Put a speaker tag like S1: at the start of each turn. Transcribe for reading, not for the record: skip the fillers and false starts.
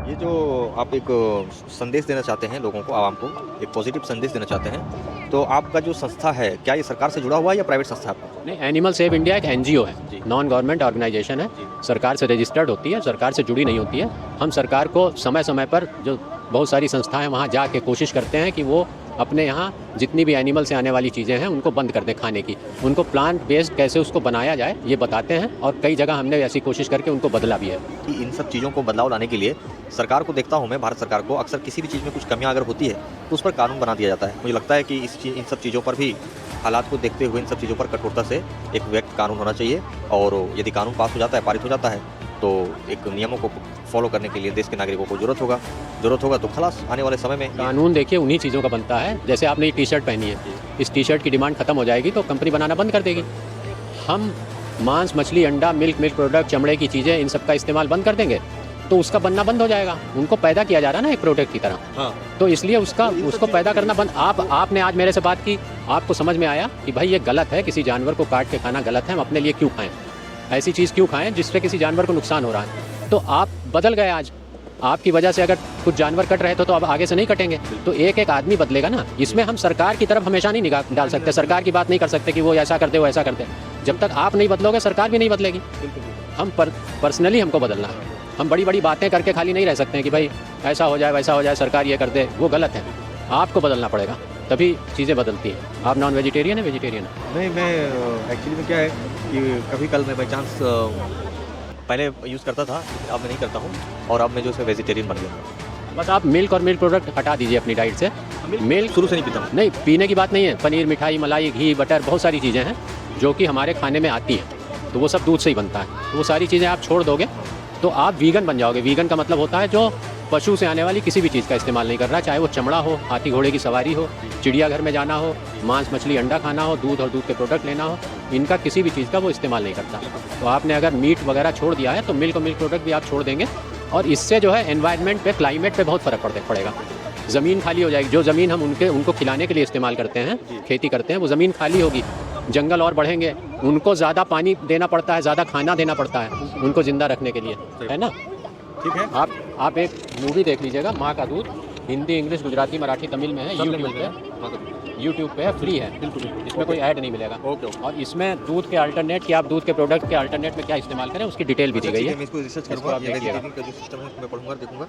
S1: ये जो आप एक संदेश देना चाहते हैं लोगों को, आवाम को, एक पॉजिटिव संदेश देना चाहते हैं, तो आपका जो संस्था है, क्या ये सरकार से जुड़ा हुआ है या प्राइवेट संस्था है आपका?
S2: नहीं, एनिमल सेव इंडिया एक एनजीओ है,
S1: जी।
S2: नॉन गवर्नमेंट ऑर्गेनाइजेशन है।
S1: जी।
S2: सरकार से रजिस्टर्ड होती है, सरकार से जुड़ी नहीं होती है। हम सरकार को समय समय पर जो बहुत सारी संस्थाएं वहाँ जाके कोशिश करते हैं कि वो अपने यहाँ जितनी भी एनिमल से आने वाली चीज़ें हैं उनको बंद कर दें खाने की, उनको प्लांट बेस्ड कैसे उसको बनाया जाए ये बताते हैं, और कई जगह हमने ऐसी कोशिश करके उनको बदला भी है।
S1: कि इन सब चीज़ों को बदलाव लाने के लिए सरकार को देखता हूँ मैं, भारत सरकार को, अक्सर किसी भी चीज़ में कुछ कमियाँ अगर होती है तो उस पर कानून बना दिया जाता है। मुझे लगता है कि इन सब चीज़ों पर भी, हालात को देखते हुए इन सब चीज़ों पर कठोरता से एक व्यक्त कानून होना चाहिए, और यदि कानून पास हो जाता है, पारित हो जाता है, तो एक नियमों को फॉलो करने के लिए देश के नागरिकों को ज़रूरत होगा तो खलास आने वाले समय में
S2: कानून देखिए उन्हीं चीज़ों का बनता है। जैसे आपने ये टी शर्ट पहनी है, इस टी शर्ट की डिमांड खत्म हो जाएगी तो कंपनी बनाना बंद कर देगी। हम मांस, मछली, अंडा, मिल्क प्रोडक्ट, चमड़े की चीज़ें, इन सब का इस्तेमाल बंद कर देंगे तो उसका बनना बंद हो जाएगा। उनको पैदा किया जा रहा है ना एक प्रोडक्ट की तरह,
S1: हाँ।
S2: तो इसलिए उसको पैदा करना बंद। आपने आज मेरे से बात की, आपको समझ में आया कि भाई ये गलत है, किसी जानवर को काट के खाना गलत है, हम अपने लिए क्यों खाएं, ऐसी चीज़ क्यों खाएं जिससे किसी जानवर को नुकसान हो रहा है। तो आप बदल गए आज, आपकी वजह से अगर कुछ जानवर कट रहे थे तो अब आगे से नहीं कटेंगे। तो एक एक आदमी बदलेगा ना। इसमें हम सरकार की तरफ हमेशा नहीं निगाह डाल सकते, सरकार की बात नहीं कर सकते कि वो ऐसा करते वो ऐसा करते। जब तक आप नहीं बदलोगे सरकार भी नहीं बदलेगी। हम पर्सनली हमको बदलना है। हम बड़ी बड़ी बातें करके खाली नहीं रह सकते हैं कि भाई ऐसा हो जाए वैसा हो जाए, सरकार ये कर दे, वो गलत है। आपको बदलना पड़ेगा तभी चीज़ें बदलती हैं। आप नॉन वेजिटेरियन है, वेजिटेरियन है?
S1: नहीं, मैं एक्चुअली में क्या है कि कभी कल मैं बाई चांस पहले यूज़ करता था, अब मैं नहीं करता हूँ, और अब मैं जो है वेजिटेरियन बन गया।
S2: बस आप मिल्क और मिल्क प्रोडक्ट हटा दीजिए अपनी डाइट से। मिल्क
S1: शुरू से नहीं पीता हूँ।
S2: नहीं, पीने की बात नहीं है। पनीर, मिठाई, मलाई, घी, बटर, बहुत सारी चीज़ें हैं जो कि हमारे खाने में आती हैं, तो वो सब दूध से ही बनता है। तो वो सारी चीज़ें आप छोड़ दोगे तो आप वीगन बन जाओगे। वीगन का मतलब होता है जो पशु से आने वाली किसी भी चीज़ का इस्तेमाल नहीं कर रहा, चाहे वो चमड़ा हो, हाथी घोड़े की सवारी हो, चिड़ियाघर में जाना हो, मांस, मछली, अंडा खाना हो, दूध और दूध के प्रोडक्ट लेना हो, इनका किसी भी चीज़ का वो इस्तेमाल नहीं करता। तो आपने अगर मीट वगैरह छोड़ दिया है तो मिल्क और मिल्क प्रोडक्ट भी आप छोड़ देंगे, और इससे जो है एनवायरनमेंट पे, क्लाइमेट पे बहुत फ़र्क पड़ेगा। ज़मीन खाली हो जाएगी। जो ज़मीन हम उनको खिलाने के लिए इस्तेमाल करते हैं, खेती करते हैं, वो ज़मीन खाली होगी। जंगल और बढ़ेंगे, उनको ज़्यादा पानी देना पड़ता है, ज़्यादा खाना देना पड़ता है उनको ज़िंदा रखने के लिए, है ना?
S1: ठीक है।
S2: आप एक मूवी देख लीजिएगा, माँ का दूध, हिंदी, इंग्लिश, गुजराती, मराठी, तमिल में है, यूट्यूब पे है, फ्री है, बिल्कुल, इसमें कोई ऐड नहीं मिलेगा।
S1: ओके।
S2: और इसमें दूध के अल्टरनेट कि आप दूध के प्रोडक्ट के अल्टरनेट में क्या इस्तेमाल करें उसकी डिटेल भी दी गई है।
S1: मैं इसको रिसर्च
S2: इसको
S1: करूँगा,
S2: आप
S1: ये
S2: देखिएगा।
S1: वेजिटेरियन का जो सिस्टम है मैं पढ़ूंगा, देखूंगा।